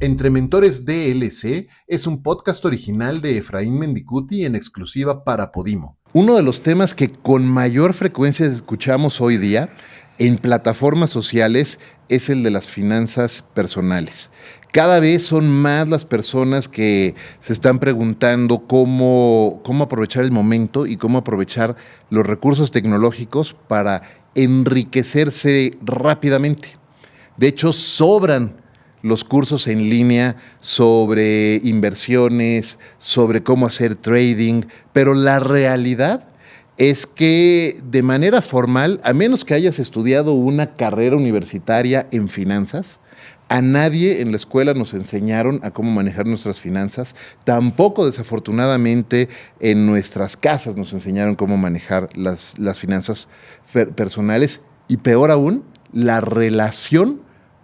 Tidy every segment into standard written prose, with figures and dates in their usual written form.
Entre Mentores DLC es un podcast original de Efraín Mendicuti en exclusiva para Podimo. Uno de los temas que con mayor frecuencia escuchamos hoy día en plataformas sociales es el de las finanzas personales. Cada vez son más las personas que se están preguntando cómo aprovechar el momento y cómo aprovechar los recursos tecnológicos para enriquecerse rápidamente. De hecho, sobran los cursos en línea sobre inversiones, sobre cómo hacer trading, pero la realidad es que de manera formal, a menos que hayas estudiado una carrera universitaria en finanzas, a nadie en la escuela nos enseñaron a cómo manejar nuestras finanzas. Tampoco, desafortunadamente, en nuestras casas nos enseñaron cómo manejar las finanzas personales. Y peor aún,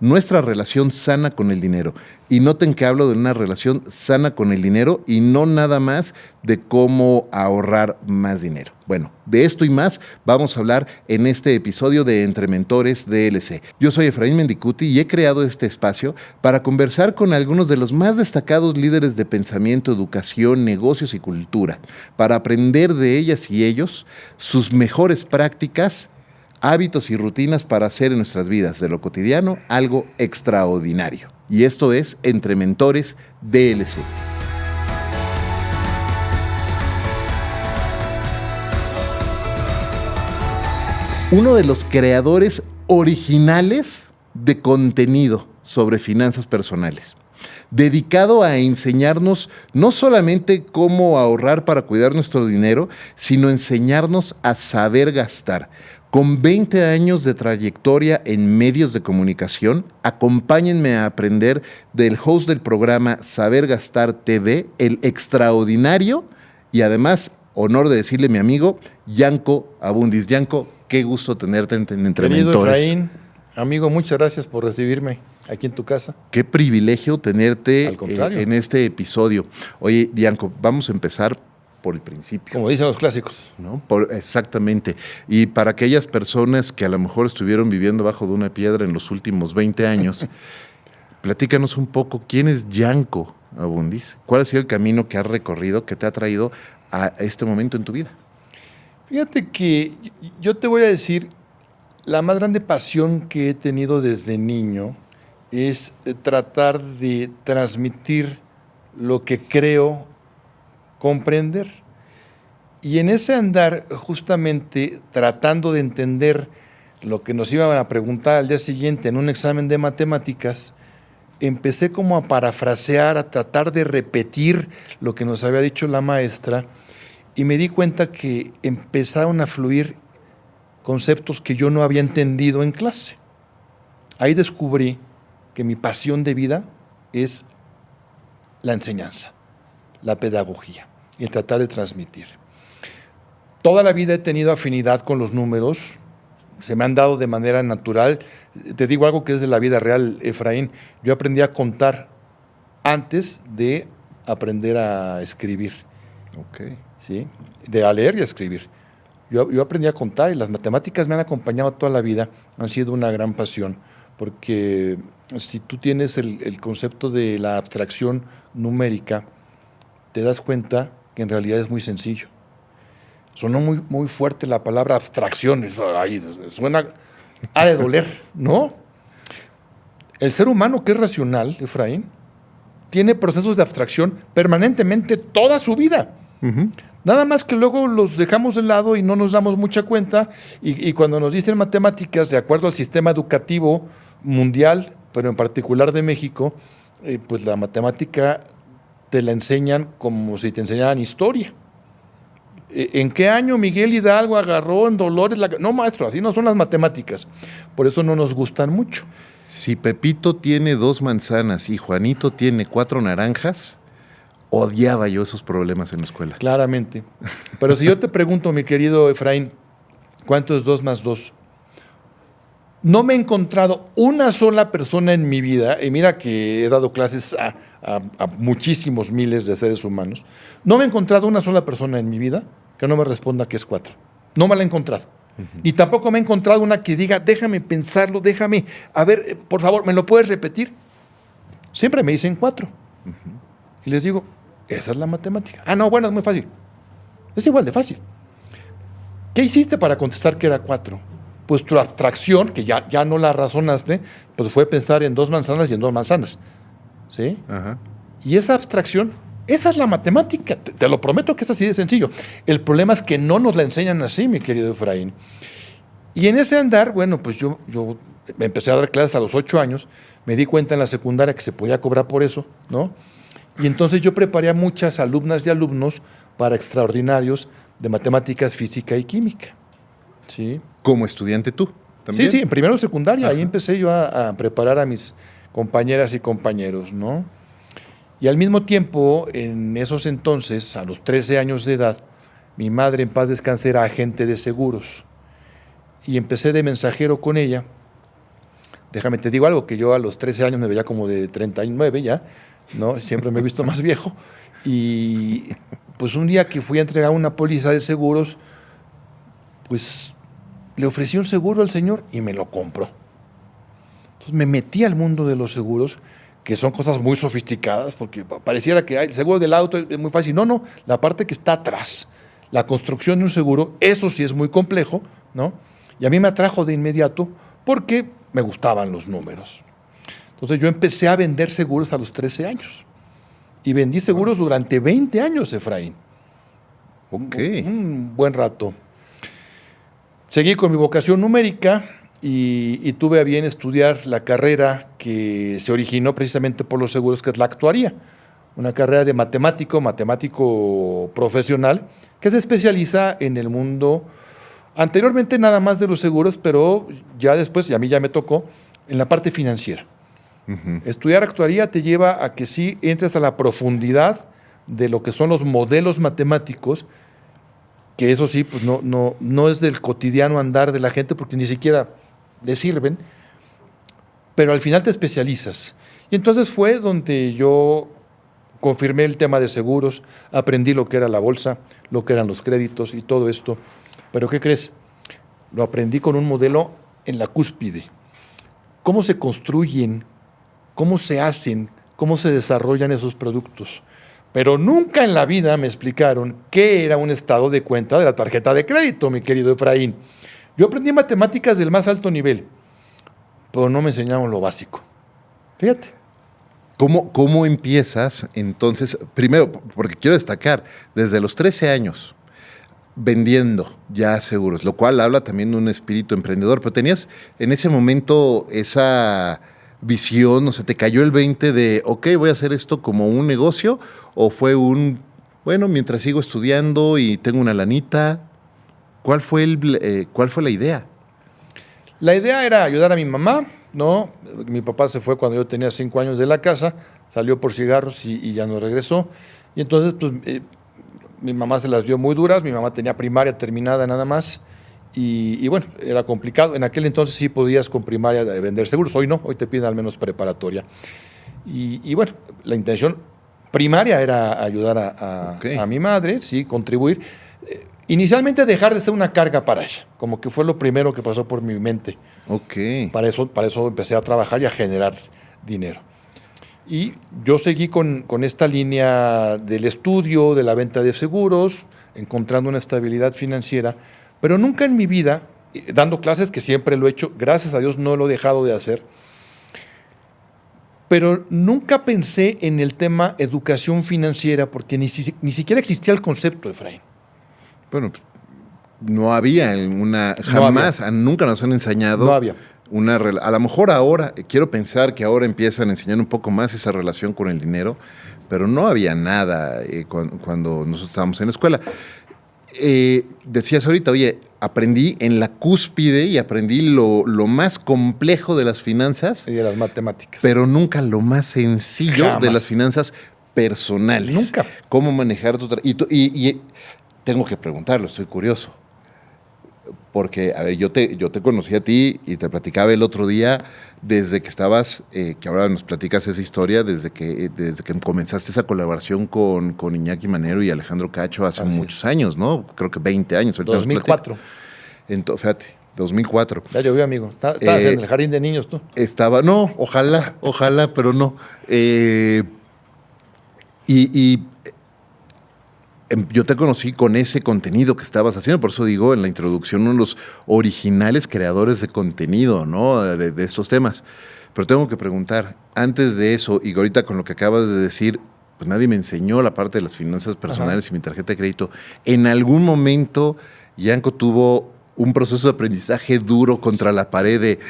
nuestra relación sana con el dinero. Y noten que hablo de una relación sana con el dinero y no nada más de cómo ahorrar más dinero. Bueno, de esto y más vamos a hablar en este episodio de Entre Mentores DLC. Yo soy Efraín Mendicuti y he creado este espacio para conversar con algunos de los más destacados líderes de pensamiento, educación, negocios y cultura, para aprender de ellas y ellos sus mejores prácticas, hábitos y rutinas para hacer en nuestras vidas de lo cotidiano algo extraordinario. Y esto es Entre Mentores DLC. Uno de los creadores originales de contenido sobre finanzas personales, dedicado a enseñarnos no solamente cómo ahorrar para cuidar nuestro dinero, sino enseñarnos a saber gastar. Con 20 años de trayectoria en medios de comunicación, acompáñenme a aprender del host del programa Saber Gastar TV, el extraordinario y además, honor de decirle mi amigo, Yanko Abundis. Yanko, qué gusto tenerte en Entre Querido Mentores. Efraín, amigo, muchas gracias por recibirme aquí en tu casa. Qué privilegio tenerte en este episodio. Oye, Yanko, vamos a empezar por el principio. Como dicen los clásicos. ¿No? Exactamente. Y para aquellas personas que a lo mejor estuvieron viviendo bajo de una piedra en los últimos 20 años, platícanos un poco, ¿quién es Yanko Abundis? ¿Cuál ha sido el camino que has recorrido, que te ha traído a este momento en tu vida? Fíjate que yo te voy a decir, la más grande pasión que he tenido desde niño es tratar de transmitir lo que creo comprender. Y en ese andar, justamente tratando de entender lo que nos iban a preguntar al día siguiente en un examen de matemáticas, empecé como a parafrasear, a tratar de repetir lo que nos había dicho la maestra, y me di cuenta que empezaron a fluir conceptos que yo no había entendido en clase. Ahí descubrí que mi pasión de vida es la enseñanza, la pedagogía y el tratar de transmitir. Toda la vida he tenido afinidad con los números, se me han dado de manera natural. Te digo algo que es de la vida real, Efraín. Yo aprendí a contar antes de aprender a escribir. Okay. ¿Sí? A leer y a escribir. Yo aprendí a contar y las matemáticas me han acompañado toda la vida, han sido una gran pasión, porque si tú tienes el concepto de la abstracción numérica, te das cuenta que en realidad es muy sencillo. Sonó muy, muy fuerte la palabra abstracción, ahí suena, ha de doler, ¿no? El ser humano que es racional, Efraín, tiene procesos de abstracción permanentemente toda su vida. Uh-huh. Nada más que luego los dejamos de lado y no nos damos mucha cuenta, y cuando nos dicen matemáticas, de acuerdo al sistema educativo mundial, pero en particular de México, pues la matemática te la enseñan como si te enseñaran historia. ¿En qué año Miguel Hidalgo agarró en Dolores la...? No, maestro, así no son las matemáticas. Por eso no nos gustan mucho. Si Pepito tiene 2 manzanas y Juanito tiene 4 naranjas, odiaba yo esos problemas en la escuela. Claramente. Pero si yo te pregunto, mi querido Efraín, ¿cuánto es 2 más 2? No me he encontrado una sola persona en mi vida, y mira que he dado clases a muchísimos miles de seres humanos, no me he encontrado una sola persona en mi vida que no me responda que es 4. No me la he encontrado. Uh-huh. Ni tampoco me he encontrado una que diga, déjame pensarlo, a ver, por favor, ¿me lo puedes repetir? siempre me dicen 4. Y les digo, esa es la matemática. Ah, no, bueno, es muy fácil. Es igual de fácil. ¿Qué hiciste para contestar que era 4? Pues tu abstracción, que ya no la razonaste, pues fue pensar en 2 manzanas y en 2 manzanas. ¿Sí? Ajá. Y esa abstracción, esa es la matemática. Te lo prometo que es así de sencillo. El problema es que no nos la enseñan así, mi querido Efraín. Y en ese andar, bueno, pues yo me empecé a dar clases a los 8 años, me di cuenta en la secundaria que se podía cobrar por eso, ¿no? Y entonces yo preparé a muchas alumnas y alumnos para extraordinarios de matemáticas, física y química. ¿Sí? Como estudiante tú, ¿también? Sí, en primero de secundaria, Ajá. ahí empecé yo a preparar a mis compañeras y compañeros, ¿no? Y al mismo tiempo, en esos entonces, a los 13 años de edad, mi madre, en paz descanse, era agente de seguros. Y empecé de mensajero con ella. Déjame te digo algo, que yo a los 13 años me veía como de 39 ya, ¿no? Siempre me he visto más viejo. Y pues un día que fui a entregar una póliza de seguros, pues le ofrecí un seguro al señor y me lo compró. Entonces me metí al mundo de los seguros, que son cosas muy sofisticadas, porque pareciera que el seguro del auto es muy fácil. No, la parte que está atrás, la construcción de un seguro, eso sí es muy complejo, ¿no? Y a mí me atrajo de inmediato porque me gustaban los números. Entonces yo empecé a vender seguros a los 13 años. Y vendí seguros durante 20 años, Efraín. Ok. Un buen rato. Seguí con mi vocación numérica y tuve a bien estudiar la carrera que se originó precisamente por los seguros, que es la actuaría. Una carrera de matemático profesional, que se especializa en el mundo, anteriormente nada más de los seguros, pero ya después, y a mí ya me tocó, en la parte financiera. Estudiar actuaría te lleva a que sí entres a la profundidad de lo que son los modelos matemáticos, que eso sí, pues no es del cotidiano andar de la gente, porque ni siquiera le sirven, pero al final te especializas. Y entonces fue donde yo confirmé el tema de seguros, aprendí lo que era la bolsa, lo que eran los créditos y todo esto. Pero ¿qué crees? Lo aprendí con un modelo en la cúspide. ¿Cómo se construyen? ¿Cómo se hacen? ¿Cómo se desarrollan esos productos? Pero nunca en la vida me explicaron qué era un estado de cuenta de la tarjeta de crédito, mi querido Efraín. Yo aprendí matemáticas del más alto nivel, pero no me enseñaron lo básico. Fíjate. ¿Cómo empiezas entonces? Primero, porque quiero destacar, desde los 13 años, vendiendo ya seguros, lo cual habla también de un espíritu emprendedor, pero tenías en ese momento esa visión, o sea, ¿te cayó el 20 de, ok, voy a hacer esto como un negocio? ¿O fue bueno, mientras sigo estudiando y tengo una lanita? ¿Cuál fue la idea? La idea era ayudar a mi mamá, ¿no? Mi papá se fue cuando yo tenía 5 años de la casa, salió por cigarros y ya no regresó. Y entonces, pues, mi mamá se las vio muy duras, mi mamá tenía primaria terminada nada más, y bueno, era complicado. En aquel entonces sí podías con primaria vender seguros, hoy no, hoy te piden al menos preparatoria. Y bueno, la intención primaria era ayudar a mi madre, sí, contribuir. Inicialmente dejar de ser una carga para ella, como que fue lo primero que pasó por mi mente. Ok. Para eso empecé a trabajar y a generar dinero. Y yo seguí con esta línea del estudio, de la venta de seguros, encontrando una estabilidad financiera, pero nunca en mi vida, dando clases, que siempre lo he hecho, gracias a Dios no lo he dejado de hacer, pero nunca pensé en el tema educación financiera, porque ni siquiera existía el concepto, Efraín. Bueno, no había jamás, nunca nos han enseñado. No había. A lo mejor ahora, quiero pensar que ahora empiezan a enseñar un poco más esa relación con el dinero, pero no había nada cuando nosotros estábamos en la escuela. Decías ahorita, oye, aprendí en la cúspide y aprendí lo más complejo de las finanzas. Y de las matemáticas. Pero nunca lo más sencillo Jamás. de las finanzas personales. Nunca. Cómo manejar y tengo que preguntarlo, estoy curioso. Porque, a ver, yo te conocí a ti y te platicaba el otro día desde que estabas, que ahora nos platicas esa historia, desde que comenzaste esa colaboración con Iñaki Manero y Alejandro Cacho hace muchos años, ¿no? Creo que 20 años. 2004. Entonces, fíjate, 2004. Ya llovió, amigo. Estabas en el jardín de niños tú. No, ojalá, pero no. Yo te conocí con ese contenido que estabas haciendo, por eso digo en la introducción, uno de los originales creadores de contenido, ¿no? De estos temas. Pero tengo que preguntar, antes de eso, y ahorita con lo que acabas de decir, pues nadie me enseñó la parte de las finanzas personales y mi tarjeta de crédito. ¿En algún momento Yanko tuvo un proceso de aprendizaje duro contra la pared de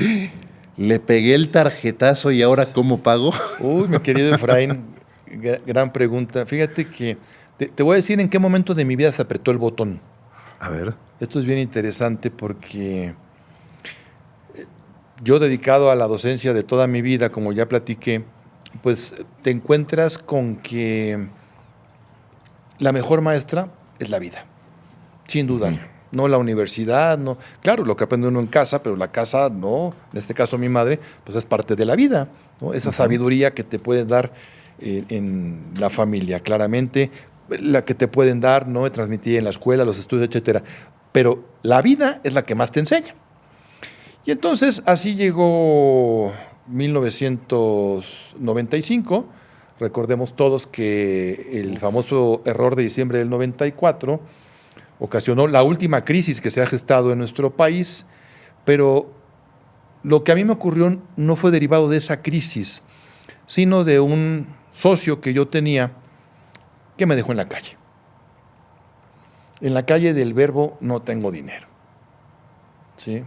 le pegué el tarjetazo y ahora cómo pago? Uy, mi querido Efraín, gran pregunta. Fíjate que te voy a decir en qué momento de mi vida se apretó el botón. A ver. Esto es bien interesante porque yo, dedicado a la docencia de toda mi vida, como ya platiqué, pues te encuentras con que la mejor maestra es la vida, sin duda. No la universidad, no. Claro, lo que aprende uno en casa, pero la casa no. En este caso mi madre, pues es parte de la vida, ¿no? Esa sabiduría que te pueden dar en la familia, claramente, la que te pueden dar, ¿no? Transmitir en la escuela, los estudios, etcétera. Pero la vida es la que más te enseña. Y entonces así llegó 1995. Recordemos todos que el famoso error de diciembre del 94 ocasionó la última crisis que se ha gestado en nuestro país, pero lo que a mí me ocurrió no fue derivado de esa crisis, sino de un socio que yo tenía que me dejó en la calle. En la calle del verbo no tengo dinero. ¿Sí?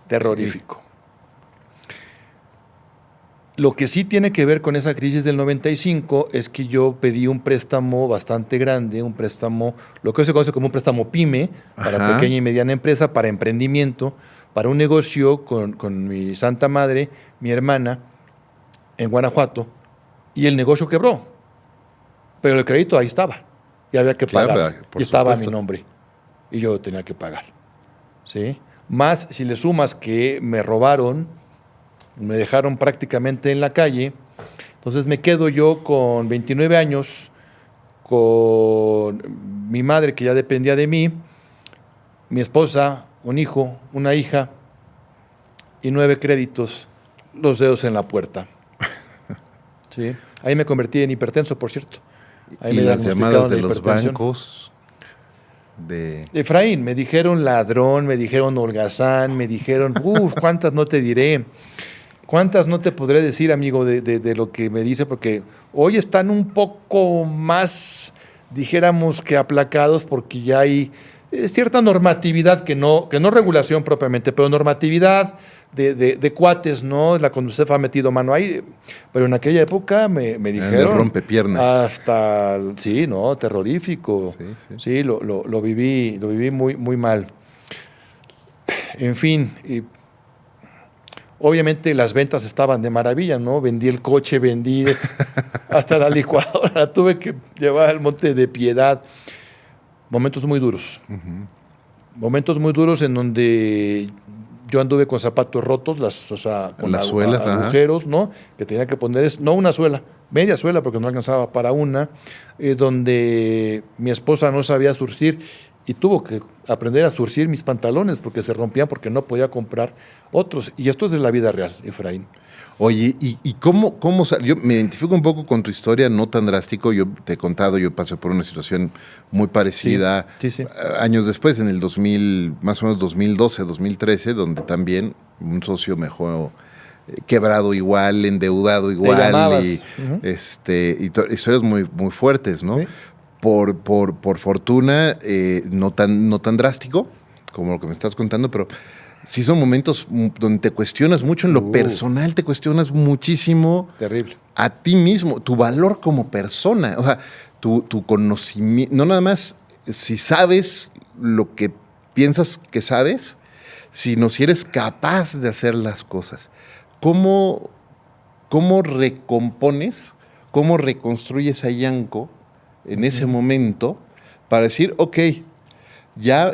Terrorífico. Lo que sí tiene que ver con esa crisis del 95 es que yo pedí un préstamo bastante grande, un préstamo, lo que hoy se conoce como un préstamo PYME, para pequeña y mediana empresa, para emprendimiento, para un negocio con mi santa madre, mi hermana, en Guanajuato, y el negocio quebró. Pero el crédito ahí estaba, y había que pagar, y estaba a mi nombre, y yo tenía que pagar. ¿Sí? Más si le sumas que me robaron, me dejaron prácticamente en la calle, entonces me quedo yo con 29 años, con mi madre que ya dependía de mí, mi esposa, un hijo, una hija y 9 créditos, los dedos en la puerta. ¿Sí? Ahí me convertí en hipertenso, por cierto. Ahí y me las llamadas de los bancos. Efraín, me dijeron ladrón, me dijeron holgazán, me dijeron, cuántas no te diré. ¿Cuántas no te podré decir, amigo, de lo que me dice? Porque hoy están un poco más, dijéramos que aplacados, porque ya hay cierta normatividad, que no regulación propiamente, pero normatividad de cuates, ¿no? La CONDUCEF ha metido mano ahí, pero en aquella época me dijeron... De rompepiernas. Hasta, sí, ¿no? Terrorífico. Sí, lo viví muy, muy mal. En fin... Obviamente las ventas estaban de maravilla, ¿no? Vendí el coche, vendí hasta la licuadora, la tuve que llevar al Monte de Piedad. Momentos muy duros. Momentos muy duros en donde yo anduve con zapatos rotos, con las suelas, agujeros, ¿no? Que tenía que poner, no una suela, media suela, porque no alcanzaba para una, donde mi esposa no sabía surcir y tuvo que aprender a surcir mis pantalones porque se rompían, porque no podía comprar otros. Y esto es de la vida real, Efraín. Oye, ¿y cómo yo me identifico un poco con tu historia, no tan drástico? Yo te he contado, yo pasé por una situación muy parecida años después, en el 2000, más o menos 2012, 2013, donde también un socio me dejó quebrado igual, endeudado igual, y historias muy, muy fuertes, ¿no? ¿Sí? Por fortuna, no tan drástico como lo que me estás contando, pero sí son momentos donde te cuestionas mucho en lo personal, te cuestionas muchísimo. Terrible. A ti mismo, tu valor como persona, o sea, tu conocimiento, no nada más si sabes lo que piensas que sabes, sino si eres capaz de hacer las cosas. ¿Cómo recompones, cómo reconstruyes a Yanko en ese momento para decir, ok, ya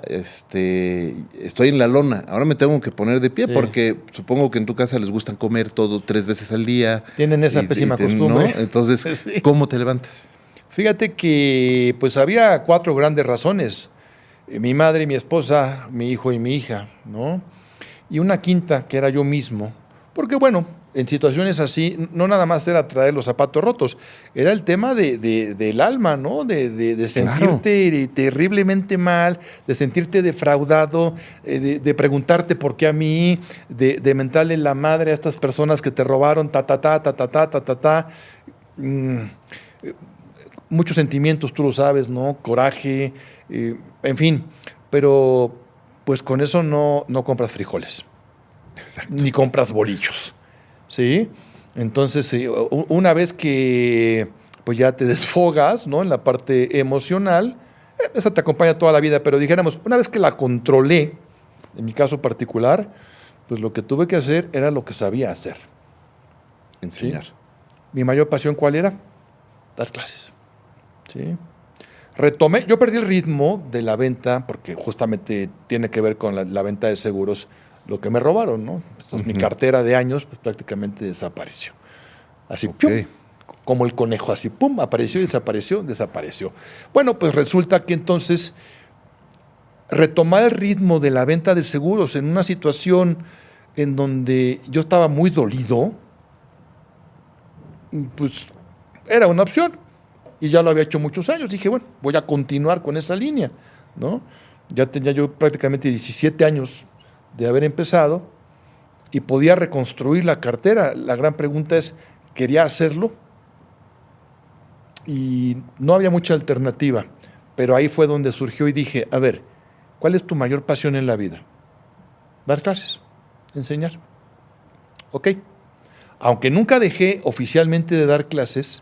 estoy en la lona, ahora me tengo que poner de pie, porque supongo que en tu casa les gustan comer todo 3 veces al día. Tienen esa pésima costumbre. ¿No? Entonces, ¿cómo te levantas? Fíjate que pues había 4 grandes razones. mi madre, mi esposa, mi hijo y mi hija, ¿no? Y una quinta, que era yo mismo, porque bueno, en situaciones así, no nada más era traer los zapatos rotos, era el tema del alma, ¿no? De sentirte terriblemente mal, de sentirte defraudado, de preguntarte por qué a mí, de mentarle la madre a estas personas que te robaron, muchos sentimientos, tú lo sabes, ¿no? Coraje, en fin, pero pues con eso no compras frijoles. Exacto. Ni compras bolillos, ¿sí? Entonces, una vez que pues ya te desfogas, ¿no? En la parte emocional, esa te acompaña toda la vida, pero dijéramos, una vez que la controlé, en mi caso particular, pues lo que tuve que hacer era lo que sabía hacer. Enseñar. ¿Sí? Mi mayor pasión, ¿cuál era? Dar clases, ¿sí? Retomé, yo perdí el ritmo de la venta, porque justamente tiene que ver con la venta de seguros, lo que me robaron, ¿no? Entonces, mi cartera de años pues, prácticamente desapareció. Así, ¡pum! Como el conejo, así, pum, apareció y desapareció. Bueno, pues resulta que entonces retomar el ritmo de la venta de seguros en una situación en donde yo estaba muy dolido, pues era una opción. Y ya lo había hecho muchos años. Dije, bueno, voy a continuar con esa línea, ¿no? Ya tenía yo prácticamente 17 años de haber empezado y podía reconstruir la cartera. La gran pregunta es, ¿quería hacerlo? Y no había mucha alternativa, pero ahí fue donde surgió y dije, a ver, ¿cuál es tu mayor pasión en la vida? Dar clases, enseñar. Ok. Aunque nunca dejé oficialmente de dar clases,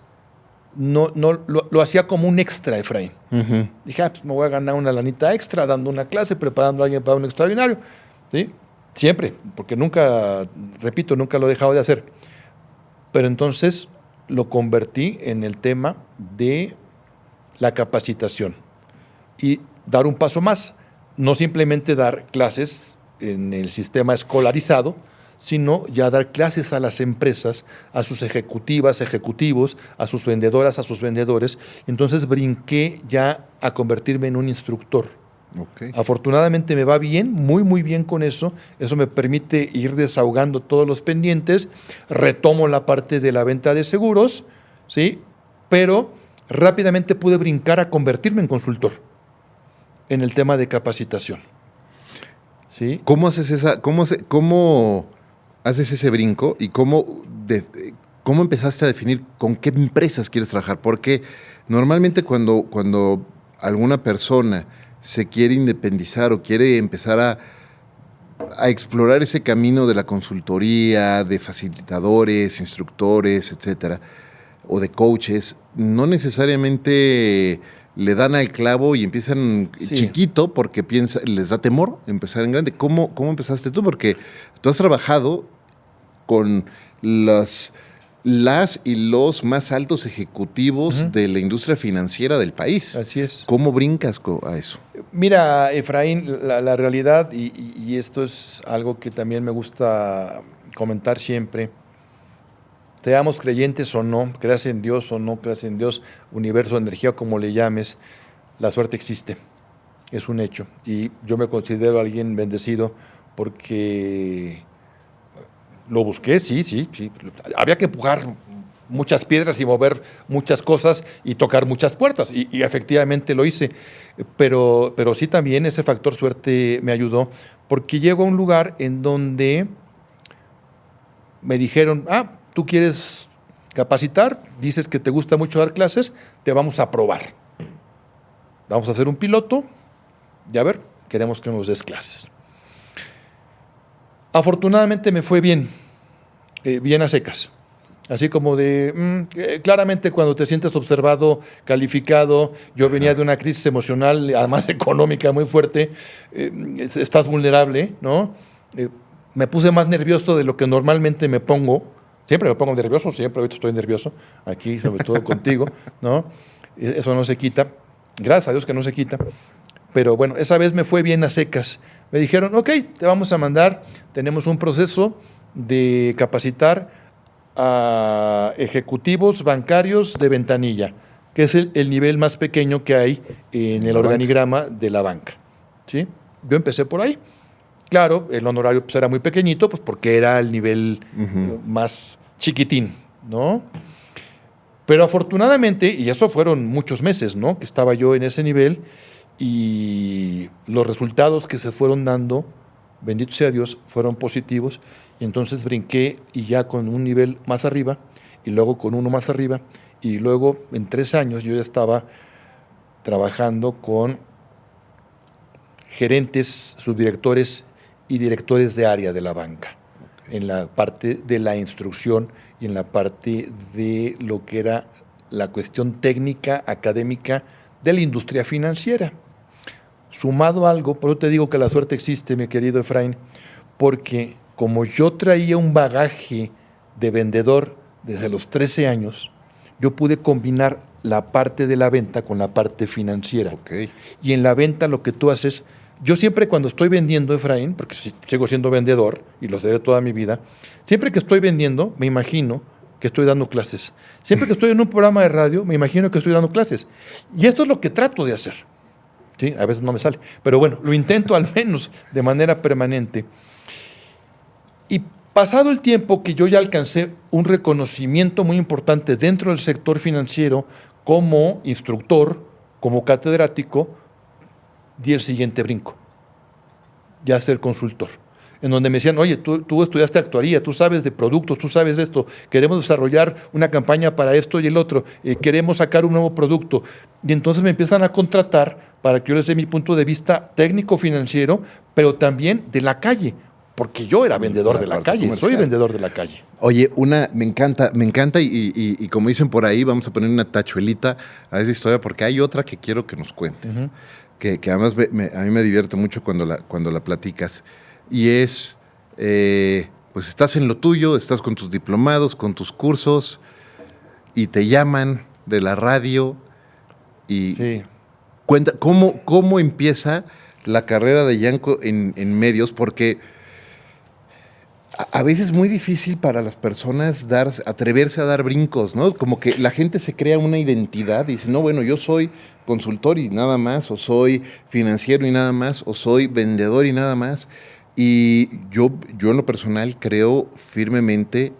lo hacía como un extra, Efraín. Dije, pues me voy a ganar una lanita extra dando una clase, preparando a alguien para un extraordinario. ¿Sí? Siempre, porque nunca, repito, nunca lo he dejado de hacer. Pero entonces lo convertí en el tema de la capacitación y dar un paso más. No simplemente dar clases en el sistema escolarizado, sino ya dar clases a las empresas, a sus ejecutivas, ejecutivos, a sus vendedoras, a sus vendedores. Entonces brinqué ya a convertirme en un instructor. Okay. Afortunadamente me va bien, muy, muy bien con eso. Eso me permite ir desahogando todos los pendientes. Retomo la parte de la venta de seguros, ¿sí? Pero rápidamente pude brincar a convertirme en consultor en el tema de capacitación. ¿Sí? ¿Cómo haces ese brinco y cómo empezaste a definir con qué empresas quieres trabajar? Porque normalmente cuando alguna persona se quiere independizar o quiere empezar a explorar ese camino de la consultoría, de facilitadores, instructores, etcétera, o de coaches, no necesariamente le dan al clavo y empiezan chiquito porque les da temor empezar en grande. ¿Cómo empezaste tú? Porque tú has trabajado con las y los más altos ejecutivos de la industria financiera del país. Así es. ¿Cómo brincas a eso? Mira, Efraín, la realidad, y esto es algo que también me gusta comentar siempre, seamos creyentes o no, creas en Dios o no creas en Dios, universo, energía, como le llames, la suerte existe, es un hecho. Y yo me considero alguien bendecido porque lo busqué, sí. Había que empujar muchas piedras y mover muchas cosas y tocar muchas puertas. Y efectivamente lo hice. Pero sí también ese factor suerte me ayudó porque llego a un lugar en donde me dijeron, tú quieres capacitar, dices que te gusta mucho dar clases, te vamos a probar. Vamos a hacer un piloto y a ver, queremos que nos des clases. Afortunadamente me fue bien a secas. Así como claramente cuando te sientes observado, calificado, yo venía de una crisis emocional, además económica muy fuerte, estás vulnerable, ¿no? Me puse más nervioso de lo que normalmente me pongo. Siempre me pongo nervioso, siempre ahorita estoy nervioso, aquí sobre todo contigo, ¿no? Eso no se quita, gracias a Dios que no se quita. Pero bueno, esa vez me fue bien a secas. Me dijeron, ok, te vamos a mandar, tenemos un proceso de capacitar a ejecutivos bancarios de ventanilla, que es el nivel más pequeño que hay en el organigrama de la banca, ¿sí? Yo empecé por ahí. Claro, el honorario pues, era muy pequeñito, pues porque era el nivel más chiquitín, ¿no? Pero afortunadamente, y eso fueron muchos meses, ¿no? Que estaba yo en ese nivel y los resultados que se fueron dando, bendito sea Dios, fueron positivos. Y entonces brinqué y ya con un nivel más arriba y luego con uno más arriba y luego en 3 años yo ya estaba trabajando con gerentes, subdirectores y directores de área de la banca, en la parte de la instrucción y en la parte de lo que era la cuestión técnica, académica de la industria financiera. Sumado a algo, por eso te digo que la suerte existe, mi querido Efraín, porque como yo traía un bagaje de vendedor desde los 13 años, yo pude combinar la parte de la venta con la parte financiera. Okay. Y en la venta lo que tú haces, yo siempre cuando estoy vendiendo, Efraín, porque sigo siendo vendedor y lo seré toda mi vida, siempre que estoy vendiendo, me imagino que estoy dando clases. Siempre que estoy en un programa de radio, me imagino que estoy dando clases. Y esto es lo que trato de hacer. ¿Sí? A veces no me sale, pero bueno, lo intento al menos de manera permanente. Y pasado el tiempo que yo ya alcancé un reconocimiento muy importante dentro del sector financiero como instructor, como catedrático, di el siguiente brinco, ya ser consultor, en donde me decían, oye, tú estudiaste actuaría, tú sabes de productos, tú sabes de esto, queremos desarrollar una campaña para esto y el otro, queremos sacar un nuevo producto, y entonces me empiezan a contratar para que yo les dé mi punto de vista técnico-financiero, pero también de la calle, porque yo era vendedor de la calle, soy vendedor de la calle. Oye, me encanta y como dicen por ahí, vamos a poner una tachuelita a esa historia, porque hay otra que quiero que nos cuentes. Que además a mí me divierte mucho cuando la platicas, y es, pues estás en lo tuyo, estás con tus diplomados, con tus cursos, y te llaman de la radio, y Sí. cuenta cómo empieza la carrera de Yanko en medios, porque a veces es muy difícil para las personas atreverse a dar brincos, ¿no? Como que la gente se crea una identidad y dice, no, bueno, yo soy consultor y nada más, o soy financiero y nada más, o soy vendedor y nada más. Y yo en lo personal creo firmemente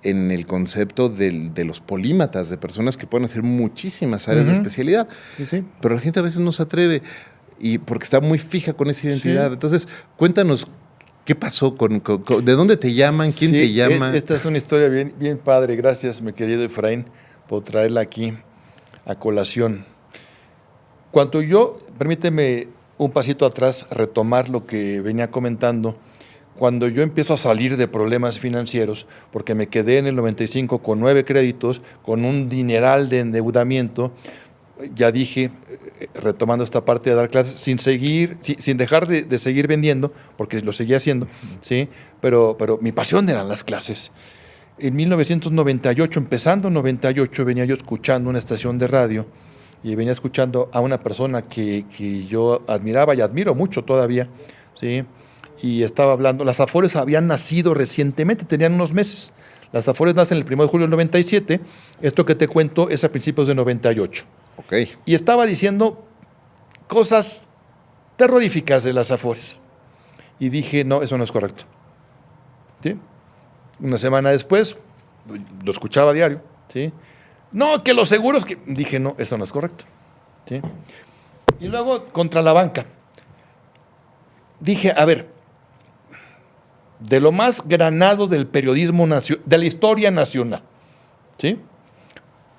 en el concepto de los polímatas, de personas que pueden hacer muchísimas áreas de especialidad. Sí. Pero la gente a veces no se atreve porque está muy fija con esa identidad. Sí. Entonces, cuéntanos, ¿qué pasó? ¿De dónde te llaman? ¿Quién te llama? Esta es una historia bien padre. Gracias, mi querido Efraín, por traerla aquí a colación. Cuando yo, permíteme un pasito atrás, retomar lo que venía comentando. Cuando yo empiezo a salir de problemas financieros, porque me quedé en el 95 con 9 créditos, con un dineral de endeudamiento, ya dije, retomando esta parte de dar clases, sin dejar de seguir vendiendo, porque lo seguía haciendo, ¿sí? Pero mi pasión eran las clases. En 1998, empezando en 98, venía yo escuchando una estación de radio y venía escuchando a una persona que yo admiraba y admiro mucho todavía, ¿sí? Y estaba hablando, las Afores habían nacido recientemente, tenían unos meses. Las Afores nacen el 1 de julio del 97, esto que te cuento es a principios de 98. Okay. Y estaba diciendo cosas terroríficas de las Afores. Y dije, no, eso no es correcto. ¿Sí? Una semana después, lo escuchaba a diario, ¿sí? No, que los seguros que... Dije, no, eso no es correcto. ¿Sí? Y luego, contra la banca. Dije, a ver, de lo más granado del periodismo de la historia nacional, ¿sí?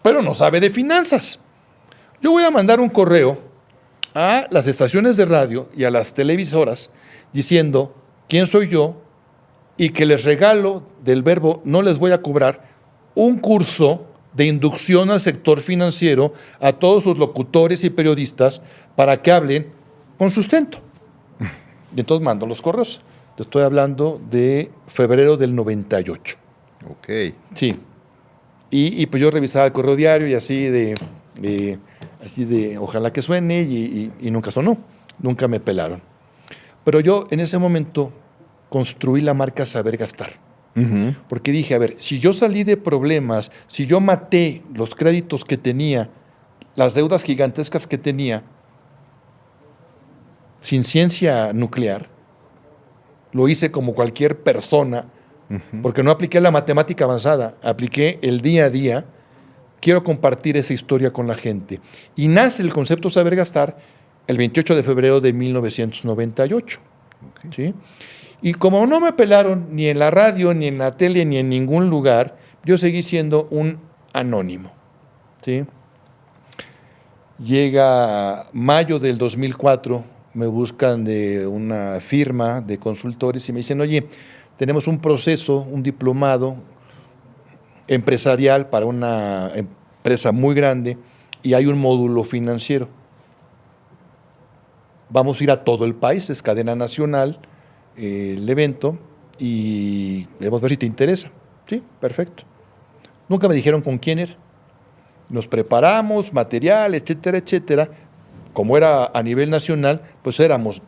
Pero no sabe de finanzas. Yo voy a mandar un correo a las estaciones de radio y a las televisoras diciendo quién soy yo y que les regalo del verbo no les voy a cobrar un curso de inducción al sector financiero a todos sus locutores y periodistas para que hablen con sustento. Y entonces mando los correos. Te estoy hablando de febrero del 98. Ok. Sí. Y pues yo revisaba el correo diario y así de ojalá que suene y nunca sonó. Nunca me pelaron. Pero yo en ese momento construí la marca Saber Gastar. Uh-huh. Porque dije, a ver, si yo salí de problemas, si yo maté los créditos que tenía, las deudas gigantescas que tenía, sin ciencia nuclear. Lo hice como cualquier persona, porque no apliqué la matemática avanzada, apliqué el día a día. Quiero compartir esa historia con la gente. Y nace el concepto Saber Gastar el 28 de febrero de 1998. Okay. ¿Sí? Y como no me pelaron ni en la radio, ni en la tele, ni en ningún lugar, yo seguí siendo un anónimo. ¿Sí? Llega mayo del 2004, me buscan de una firma de consultores y me dicen, oye, tenemos un proceso, un diplomado empresarial para una empresa muy grande y hay un módulo financiero. Vamos a ir a todo el país, es cadena nacional el evento y debemos ver si te interesa. Sí, perfecto. Nunca me dijeron con quién era. Nos preparamos, material, etcétera, etcétera. Como era a nivel nacional, pues éramos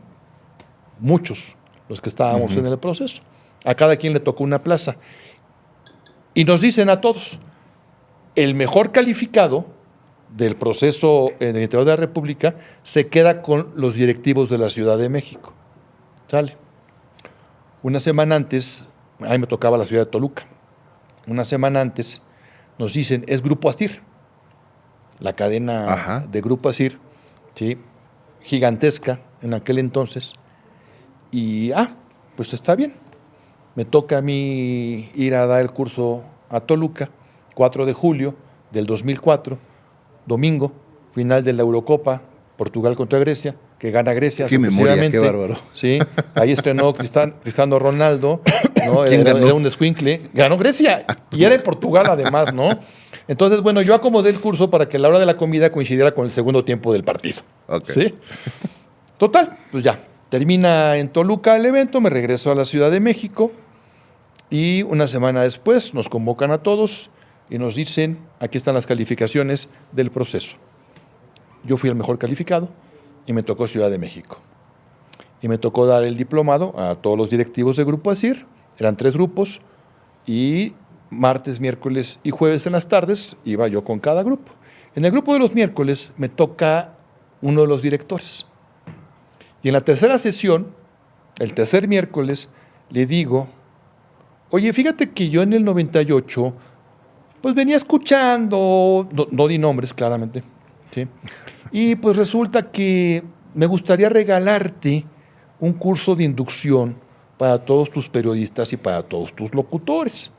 muchos los que estábamos en el proceso. A cada quien le tocó una plaza. Y nos dicen a todos, el mejor calificado del proceso en el interior de la República se queda con los directivos de la Ciudad de México. ¿Sale? Una semana antes, a mí me tocaba la ciudad de Toluca, una semana antes nos dicen, es Grupo Asir, la cadena de Grupo Asir, ¿sí? Gigantesca en aquel entonces, y pues está bien. Me toca a mí ir a dar el curso a Toluca, 4 de julio del 2004, domingo, final de la Eurocopa, Portugal contra Grecia, que gana Grecia. Qué memoria, qué bárbaro. Sí, ahí estrenó Cristiano Ronaldo, ¿no? Era un escuincle, ganó Grecia, y era en Portugal además, ¿no? Entonces, bueno, yo acomodé el curso para que la hora de la comida coincidiera con el segundo tiempo del partido. Okay. ¿Sí? Total, pues ya, termina en Toluca el evento, me regreso a la Ciudad de México y una semana después nos convocan a todos y nos dicen, aquí están las calificaciones del proceso. Yo fui el mejor calificado y me tocó Ciudad de México. Y me tocó dar el diplomado a todos los directivos de Grupo Asir, eran 3 grupos, y martes, miércoles y jueves en las tardes iba yo con cada grupo. En el grupo de los miércoles me toca uno de los directores. Y en la tercera sesión, el tercer miércoles, le digo, oye, fíjate que yo en el 98, pues venía escuchando, no di nombres claramente, ¿sí? Y pues resulta que me gustaría regalarte un curso de inducción para todos tus periodistas y para todos tus locutores.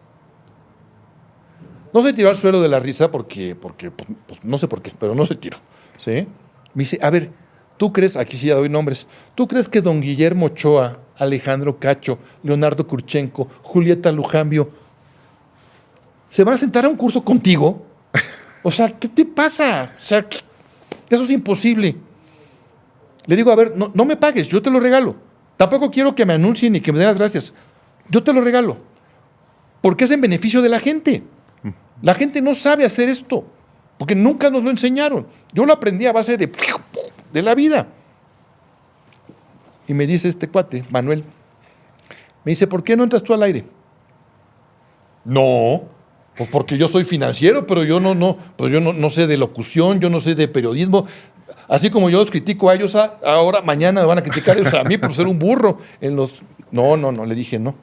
No se tiró al suelo de la risa porque pues, no sé por qué, pero no se tiró, ¿sí? Me dice, a ver, ¿tú crees, aquí sí ya doy nombres, ¿tú crees que don Guillermo Ochoa, Alejandro Cacho, Leonardo Kurchenko, Julieta Lujambio, se van a sentar a un curso contigo? O sea, ¿qué te pasa? O sea, eso es imposible. Le digo, a ver, no me pagues, yo te lo regalo. Tampoco quiero que me anuncien ni que me den las gracias. Yo te lo regalo. Porque es en beneficio de la gente. La gente no sabe hacer esto, porque nunca nos lo enseñaron. Yo lo aprendí a base de la vida. Y me dice este cuate, Manuel, me dice, ¿por qué no entras tú al aire? No, pues porque yo soy financiero, pero yo no sé de locución, yo no sé de periodismo. Así como yo los critico a ellos, ahora mañana me van a criticar ellos a mí por ser un burro. No, le dije no.